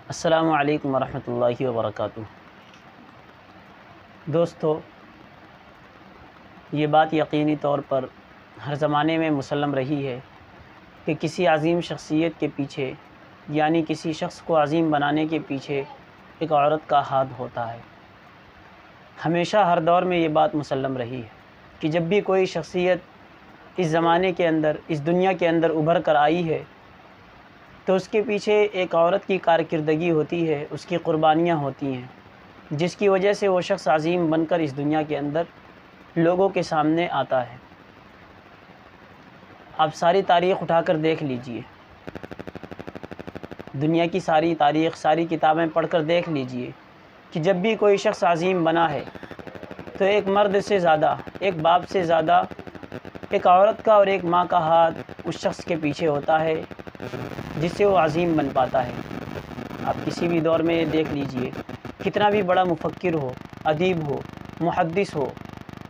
السلام علیکم ورحمۃ اللہ وبرکاتہ۔ دوستو، یہ بات یقینی طور پر ہر زمانے میں مسلم رہی ہے کہ کسی عظیم شخصیت کے پیچھے، یعنی کسی شخص کو عظیم بنانے کے پیچھے ایک عورت کا ہاتھ ہوتا ہے۔ ہمیشہ ہر دور میں یہ بات مسلم رہی ہے کہ جب بھی کوئی شخصیت اس زمانے کے اندر، اس دنیا کے اندر ابھر کر آئی ہے تو اس کے پیچھے ایک عورت کی کارکردگی ہوتی ہے، اس کی قربانیاں ہوتی ہیں، جس کی وجہ سے وہ شخص عظیم بن کر اس دنیا کے اندر لوگوں کے سامنے آتا ہے۔ آپ ساری تاریخ اٹھا کر دیکھ لیجئے، دنیا کی ساری تاریخ، ساری کتابیں پڑھ کر دیکھ لیجئے کہ جب بھی کوئی شخص عظیم بنا ہے تو ایک مرد سے زیادہ، ایک باپ سے زیادہ ایک عورت کا اور ایک ماں کا ہاتھ اس شخص کے پیچھے ہوتا ہے جس سے وہ عظیم بن پاتا ہے۔ آپ کسی بھی دور میں دیکھ لیجئے، کتنا بھی بڑا مفکر ہو، ادیب ہو، محدث ہو،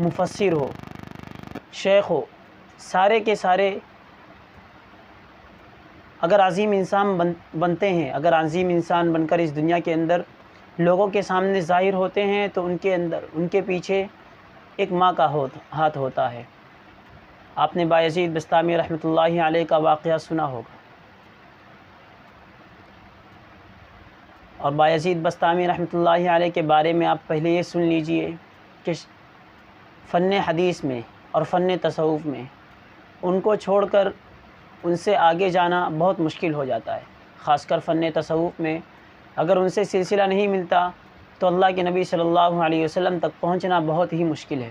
مفسر ہو، شیخ ہو، سارے کے سارے اگر عظیم انسان بنتے ہیں، اگر عظیم انسان بن کر اس دنیا کے اندر لوگوں کے سامنے ظاہر ہوتے ہیں تو ان کے اندر، ان کے پیچھے ایک ماں کا ہاتھ ہوتا ہے۔ آپ نے بایزید بسطامی رحمۃ اللہ علیہ کا واقعہ سنا ہوگا، اور بایزید بسطامی رحمۃ اللہ علیہ کے بارے میں آپ پہلے یہ سن لیجئے کہ فن حدیث میں اور فن تصوف میں ان کو چھوڑ کر ان سے آگے جانا بہت مشکل ہو جاتا ہے۔ خاص کر فن تصوف میں اگر ان سے سلسلہ نہیں ملتا تو اللہ کے نبی صلی اللہ علیہ وسلم تک پہنچنا بہت ہی مشکل ہے۔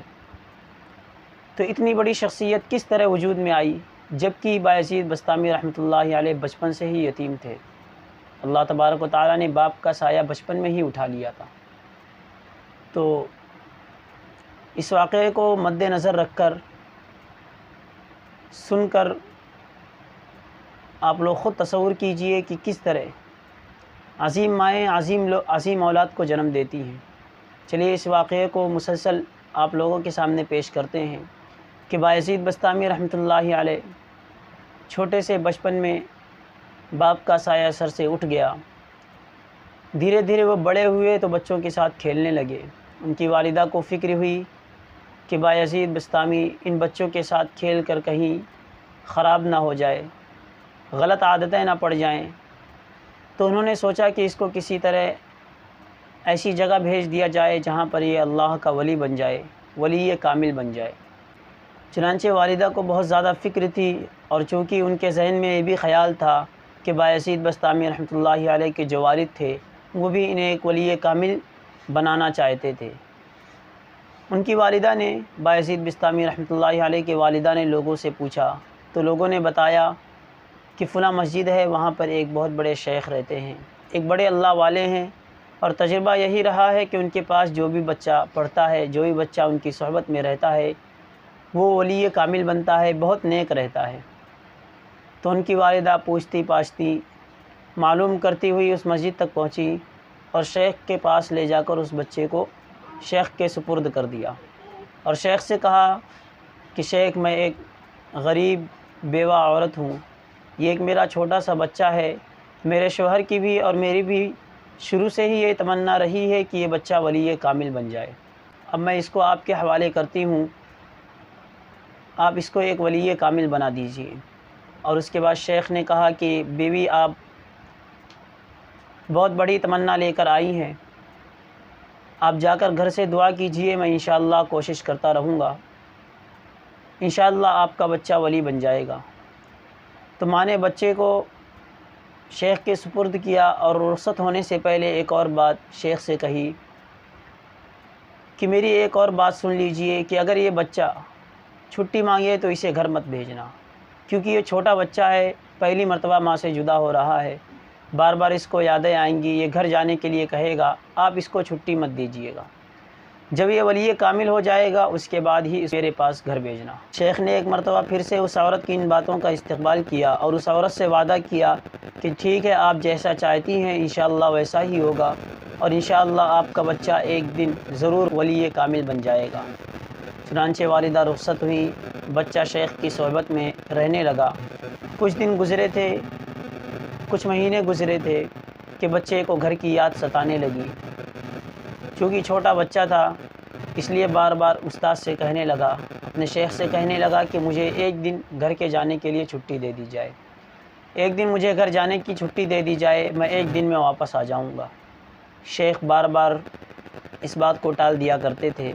تو اتنی بڑی شخصیت کس طرح وجود میں آئی جبکہ بایزید بسطامی رحمۃ اللہ علیہ بچپن سے ہی یتیم تھے؟ اللہ تبارک و تعالیٰ نے باپ کا سایہ بچپن میں ہی اٹھا لیا تھا۔ تو اس واقعے کو مد نظر رکھ کر، سن کر آپ لوگ خود تصور کیجئے کہ کس طرح عظیم مائیں عظیم اولاد کو جنم دیتی ہیں۔ چلیے اس واقعے کو مسلسل آپ لوگوں کے سامنے پیش کرتے ہیں کہ بایزید بسطامی رحمۃ اللہ علیہ چھوٹے سے بچپن میں باپ کا سایہ سر سے اٹھ گیا۔ دھیرے دھیرے وہ بڑے ہوئے تو بچوں کے ساتھ کھیلنے لگے۔ ان کی والدہ کو فکر ہوئی کہ بایزید بسطامی ان بچوں کے ساتھ کھیل کر کہیں خراب نہ ہو جائے، غلط عادتیں نہ پڑ جائیں، تو انہوں نے سوچا کہ اس کو کسی طرح ایسی جگہ بھیج دیا جائے جہاں پر یہ اللہ کا ولی بن جائے، ولی کامل بن جائے۔ چنانچہ والدہ کو بہت زیادہ فکر تھی، اور چونکہ ان کے ذہن میں یہ بھی خیال تھا کہ بایزید بسطامی رحمۃ اللہ علیہ کے جو والد تھے وہ بھی انہیں ایک ولی کامل بنانا چاہتے تھے۔ ان کی والدہ نے، بایزید بسطامی رحمۃ اللہ علیہ کے والدہ نے لوگوں سے پوچھا تو لوگوں نے بتایا کہ فلاں مسجد ہے، وہاں پر ایک بہت بڑے شیخ رہتے ہیں، ایک بڑے اللہ والے ہیں، اور تجربہ یہی رہا ہے کہ ان کے پاس جو بھی بچہ پڑھتا ہے، جو بھی بچہ ان کی صحبت میں رہتا ہے وہ ولی کامل بنتا ہے، بہت نیک رہتا ہے۔ تو ان کی والدہ پوچھتی پاچھتی معلوم کرتی ہوئی اس مسجد تک پہنچی اور شیخ کے پاس لے جا کر اس بچے کو شیخ کے سپرد کر دیا، اور شیخ سے کہا کہ شیخ، میں ایک غریب بیوہ عورت ہوں، یہ ایک میرا چھوٹا سا بچہ ہے، میرے شوہر کی بھی اور میری بھی شروع سے ہی یہ تمنا رہی ہے کہ یہ بچہ ولی کامل بن جائے۔ اب میں اس کو آپ کے حوالے کرتی ہوں، آپ اس کو ایک ولی کامل بنا دیجئے۔ اور اس کے بعد شیخ نے کہا کہ بیوی، آپ بہت بڑی تمنا لے کر آئی ہیں، آپ جا کر گھر سے دعا کیجئے، میں انشاءاللہ کوشش کرتا رہوں گا، انشاءاللہ آپ کا بچہ ولی بن جائے گا۔ تو ماں نے بچے کو شیخ کے سپرد کیا، اور رخصت ہونے سے پہلے ایک اور بات شیخ سے کہی کہ میری ایک اور بات سن لیجئے کہ اگر یہ بچہ چھٹی مانگے تو اسے گھر مت بھیجنا، کیونکہ یہ چھوٹا بچہ ہے، پہلی مرتبہ ماں سے جدا ہو رہا ہے، بار بار اس کو یادیں آئیں گی، یہ گھر جانے کے لیے کہے گا، آپ اس کو چھٹی مت دیجئے گا، جب یہ ولی کامل ہو جائے گا اس کے بعد ہی میرے پاس گھر بھیجنا۔ شیخ نے ایک مرتبہ پھر سے اس عورت کی ان باتوں کا استقبال کیا اور اس عورت سے وعدہ کیا کہ ٹھیک ہے، آپ جیسا چاہتی ہیں انشاءاللہ ویسا ہی ہوگا، اور انشاءاللہ آپ کا بچہ ایک دن ضرور ولی کامل بن جائے گا۔ چنانچہ والدہ رخصت ہوئی، بچہ شیخ کی صحبت میں رہنے لگا۔ کچھ دن گزرے تھے، کچھ مہینے گزرے تھے کہ بچے کو گھر کی یاد ستانے لگی۔ چونکہ چھوٹا بچہ تھا اس لیے بار بار استاد سے کہنے لگا، اپنے شیخ سے کہنے لگا کہ مجھے ایک دن گھر کے جانے کے لیے چھٹی دے دی جائے، ایک دن مجھے گھر جانے کی چھٹی دے دی جائے، میں ایک دن میں واپس آ جاؤں گا۔ شیخ بار بار اس بات کو ٹال دیا کرتے تھے،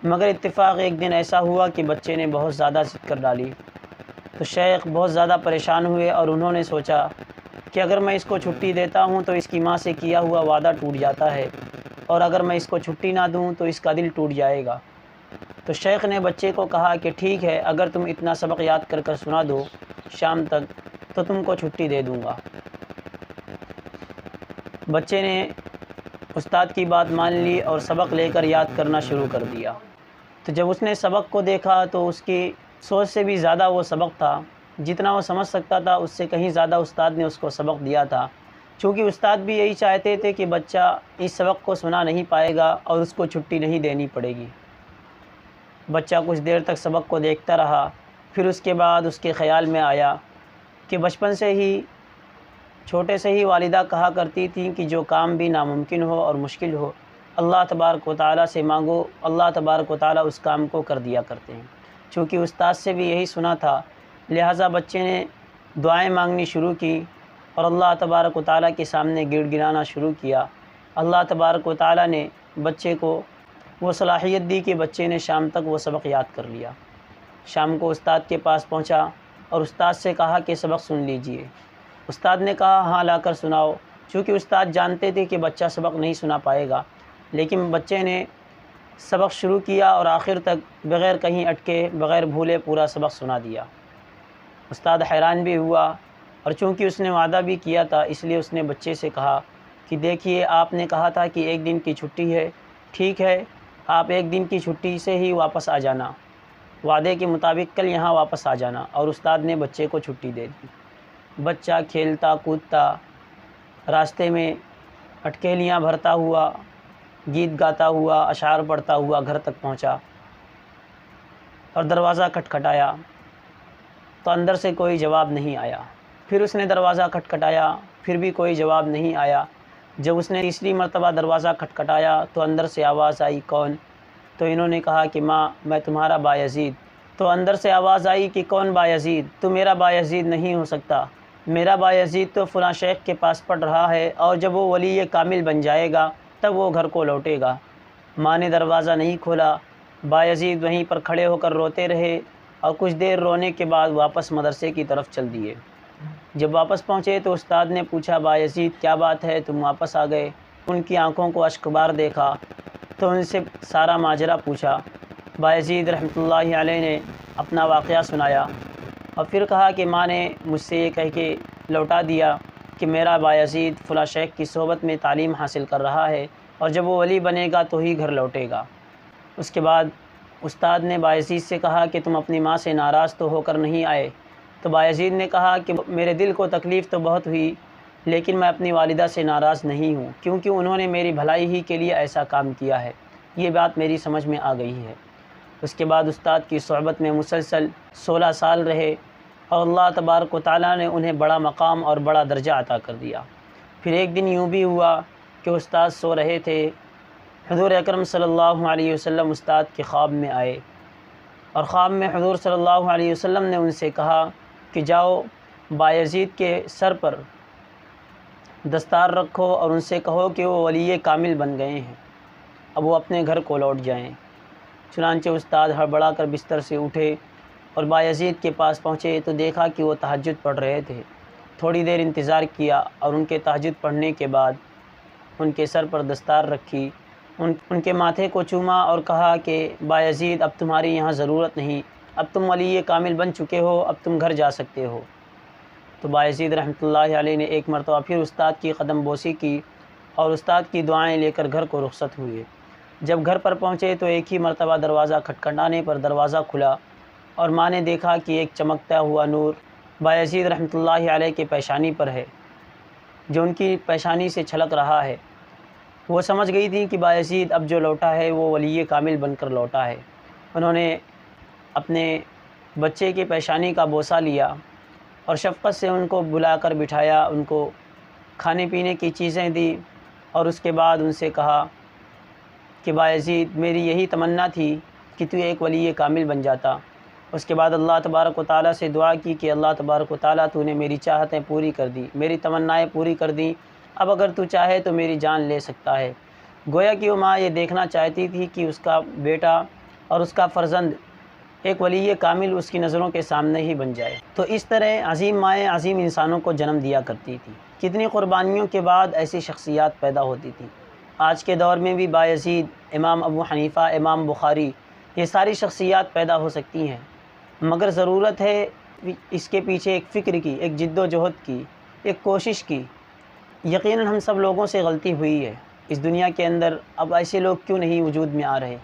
مگر اتفاق ایک دن ایسا ہوا کہ بچے نے بہت زیادہ ضد کر ڈالی تو شیخ بہت زیادہ پریشان ہوئے اور انہوں نے سوچا کہ اگر میں اس کو چھٹی دیتا ہوں تو اس کی ماں سے کیا ہوا وعدہ ٹوٹ جاتا ہے، اور اگر میں اس کو چھٹی نہ دوں تو اس کا دل ٹوٹ جائے گا۔ تو شیخ نے بچے کو کہا کہ ٹھیک ہے، اگر تم اتنا سبق یاد کر سنا دو شام تک تو تم کو چھٹی دے دوں گا۔ بچے نے استاد کی بات مان لی اور سبق لے کر یاد کرنا شروع کر دیا۔ تو جب اس نے سبق کو دیکھا تو اس کی سوچ سے بھی زیادہ وہ سبق تھا، جتنا وہ سمجھ سکتا تھا اس سے کہیں زیادہ استاد نے اس کو سبق دیا تھا، چونکہ استاد بھی یہی چاہتے تھے کہ بچہ اس سبق کو سنا نہیں پائے گا اور اس کو چھٹی نہیں دینی پڑے گی۔ بچہ کچھ دیر تک سبق کو دیکھتا رہا، پھر اس کے بعد اس کے خیال میں آیا کہ بچپن سے ہی چھوٹے سے ہی والدہ کہا کرتی تھیں کہ جو کام بھی ناممکن ہو اور مشکل ہو اللہ تبارک و تعالیٰ سے مانگو، اللہ تبارک و تعالیٰ اس کام کو کر دیا کرتے ہیں۔ چونکہ استاد سے بھی یہی سنا تھا، لہٰذا بچے نے دعائیں مانگنی شروع کی اور اللہ تبارک و تعالیٰ کے سامنے گڑ گڑانا شروع کیا۔ اللہ تبارک و تعالیٰ نے بچے کو وہ صلاحیت دی کہ بچے نے شام تک وہ سبق یاد کر لیا۔ شام کو استاد کے پاس پہنچا اور استاد سے کہا کہ سبق سن لیجئے۔ استاد نے کہا ہاں لا کر سناؤ، چونکہ استاد جانتے تھے کہ بچہ سبق نہیں سنا پائے گا، لیکن بچے نے سبق شروع کیا اور آخر تک بغیر کہیں اٹکے بغیر بھولے پورا سبق سنا دیا۔ استاد حیران بھی ہوا، اور چونکہ اس نے وعدہ بھی کیا تھا اس لیے اس نے بچے سے کہا کہ دیکھیے آپ نے کہا تھا کہ ایک دن کی چھٹی ہے، ٹھیک ہے آپ ایک دن کی چھٹی سے ہی واپس آ جانا، وعدے کے مطابق کل یہاں واپس آ جانا۔ اور استاد نے بچے کو چھٹی دے دی۔ بچہ کھیلتا کودتا راستے میں اٹکیلیاں بھرتا ہوا، گیت گاتا ہوا، اشعار پڑھتا ہوا گھر تک پہنچا اور دروازہ کھٹکھٹایا تو اندر سے کوئی جواب نہیں آیا۔ پھر اس نے دروازہ کھٹکھٹایا، پھر بھی کوئی جواب نہیں آیا۔ جب اس نے تیسری مرتبہ دروازہ کھٹکھٹایا تو اندر سے آواز آئی کون؟ تو انہوں نے کہا کہ ماں میں تمہارا بایزید۔ تو اندر سے آواز آئی کہ کون بایزید؟ تو میرا بایزید نہیں ہو سکتا، میرا بایزید تو فلاں شیخ کے پاس پڑھ رہا ہے اور جب وہ ولی کامل بن جائے گا تب وہ گھر کو لوٹے گا۔ ماں نے دروازہ نہیں کھولا، بایزید وہیں پر کھڑے ہو کر روتے رہے اور کچھ دیر رونے کے بعد واپس مدرسے کی طرف چل دیے۔ جب واپس پہنچے تو استاد نے پوچھا بایزید کیا بات ہے تم واپس آ گئے؟ ان کی آنکھوں کو اشک بار دیکھا تو ان سے سارا ماجرا پوچھا۔ بایزید رحمۃ اللہ علیہ نے اپنا واقعہ سنایا اور پھر کہا کہ ماں نے مجھ سے یہ کہہ کے لوٹا دیا کہ میرا بایزید فلاں شیخ کی صحبت میں تعلیم حاصل کر رہا ہے اور جب وہ ولی بنے گا تو ہی گھر لوٹے گا۔ اس کے بعد استاد نے بایزید سے کہا کہ تم اپنی ماں سے ناراض تو ہو کر نہیں آئے؟ تو بایزید نے کہا کہ میرے دل کو تکلیف تو بہت ہوئی لیکن میں اپنی والدہ سے ناراض نہیں ہوں، کیونکہ انہوں نے میری بھلائی ہی کے لیے ایسا کام کیا ہے، یہ بات میری سمجھ میں آ گئی ہے۔ اس کے بعد استاد کی صحبت میں مسلسل 16 سال رہے اور اللہ تبارک و تعالیٰ نے انہیں بڑا مقام اور بڑا درجہ عطا کر دیا۔ پھر ایک دن یوں بھی ہوا کہ استاد سو رہے تھے، حضور اکرم صلی اللہ علیہ وسلم استاد کے خواب میں آئے اور خواب میں حضور صلی اللہ علیہ وسلم نے ان سے کہا کہ جاؤ بایزید کے سر پر دستار رکھو اور ان سے کہو کہ وہ ولی کامل بن گئے ہیں، اب وہ اپنے گھر کو لوٹ جائیں۔ چنانچہ استاد ہڑبڑا کر بستر سے اٹھے اور بایزید کے پاس پہنچے تو دیکھا کہ وہ تہجد پڑھ رہے تھے۔ تھوڑی دیر انتظار کیا اور ان کے تہجد پڑھنے کے بعد ان کے سر پر دستار رکھی، ان کے ماتھے کو چوما اور کہا کہ بایزید اب تمہاری یہاں ضرورت نہیں، اب تم ولی کامل بن چکے ہو، اب تم گھر جا سکتے ہو۔ تو بایزید رحمۃ اللہ علیہ نے ایک مرتبہ پھر استاد کی قدم بوسی کی اور استاد کی دعائیں لے کر گھر کو رخصت ہوئے۔ جب گھر پر پہنچے تو ایک ہی مرتبہ دروازہ کھٹکھٹانے پر دروازہ کھلا اور ماں نے دیکھا کہ ایک چمکتا ہوا نور بایزید رحمۃ اللہ علیہ کے پیشانی پر ہے، جو ان کی پیشانی سے چھلک رہا ہے۔ وہ سمجھ گئی تھی کہ بایزید اب جو لوٹا ہے وہ ولی کامل بن کر لوٹا ہے۔ انہوں نے اپنے بچے کی پیشانی کا بوسہ لیا اور شفقت سے ان کو بلا کر بٹھایا، ان کو کھانے پینے کی چیزیں دی، اور اس کے بعد ان سے کہا کہ بایزید میری یہی تمنا تھی کہ تو ایک ولی کامل بن جاتا۔ اس کے بعد اللہ تبارک و تعالیٰ سے دعا کی کہ اللہ تبارک و تعالیٰ تو نے میری چاہتیں پوری کر دی، میری تمنائیں پوری کر دیں، اب اگر تو چاہے تو میری جان لے سکتا ہے۔ گویا کہ وہ ماں یہ دیکھنا چاہتی تھی کہ اس کا بیٹا اور اس کا فرزند ایک ولی کامل اس کی نظروں کے سامنے ہی بن جائے۔ تو اس طرح عظیم مائیں عظیم انسانوں کو جنم دیا کرتی تھی۔ کتنی قربانیوں کے بعد ایسی شخصیات پیدا ہوتی تھیں۔ آج کے دور میں بھی بایزید، امام ابو حنیفہ، امام بخاری، یہ ساری شخصیات پیدا ہو سکتی ہیں، مگر ضرورت ہے اس کے پیچھے ایک فکر کی، ایک جد و جہد کی، ایک کوشش کی۔ یقیناً ہم سب لوگوں سے غلطی ہوئی ہے۔ اس دنیا کے اندر اب ایسے لوگ کیوں نہیں وجود میں آ رہے؟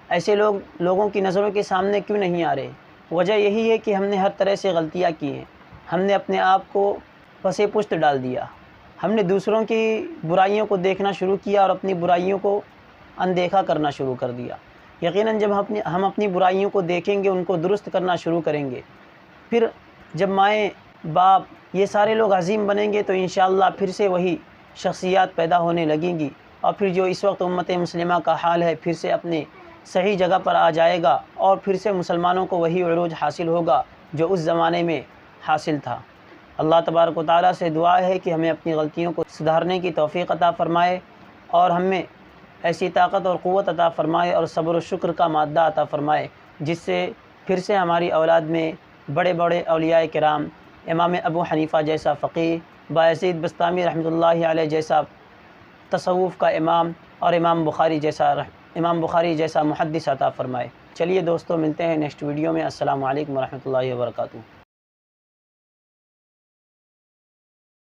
ایسے لوگوں کی نظروں کے سامنے کیوں نہیں آ رہے؟ وجہ یہی ہے کہ ہم نے ہر طرح سے غلطیاں کی ہیں۔ ہم نے اپنے آپ کو پس پشت ڈال دیا، ہم نے دوسروں کی برائیوں کو دیکھنا شروع کیا اور اپنی برائیوں کو اندیکھا کرنا شروع کر دیا۔ یقیناً جب ہم اپنی برائیوں کو دیکھیں گے، ان کو درست کرنا شروع کریں گے، پھر جب مائیں باپ یہ سارے لوگ عظیم بنیں گے تو انشاءاللہ پھر سے وہی شخصیات پیدا ہونے لگیں گی، اور پھر جو اس وقت امت مسلمہ کا حال ہے پھر سے اپنے صحیح جگہ پر آ جائے گا، اور پھر سے مسلمانوں کو وہی عروج حاصل ہوگا جو اس زمانے میں حاصل تھا۔ اللہ تبارک و تعالیٰ سے دعا ہے کہ ہمیں اپنی غلطیوں کو سدھارنے کی توفیق عطا فرمائے، اور ہمیں ایسی طاقت اور قوت عطا فرمائے اور صبر و شکر کا مادہ عطا فرمائے، جس سے پھر سے ہماری اولاد میں بڑے بڑے اولیاء کرام، امام ابو حنیفہ جیسا فقیہ، بایزید بستامی رحمۃ اللہ علیہ جیسا تصوف کا امام، اور امام بخاری جیسا محدث عطا فرمائے۔ چلیے دوستو، ملتے ہیں نیکسٹ ویڈیو میں۔ السلام علیکم ورحمۃ اللہ وبرکاتہ۔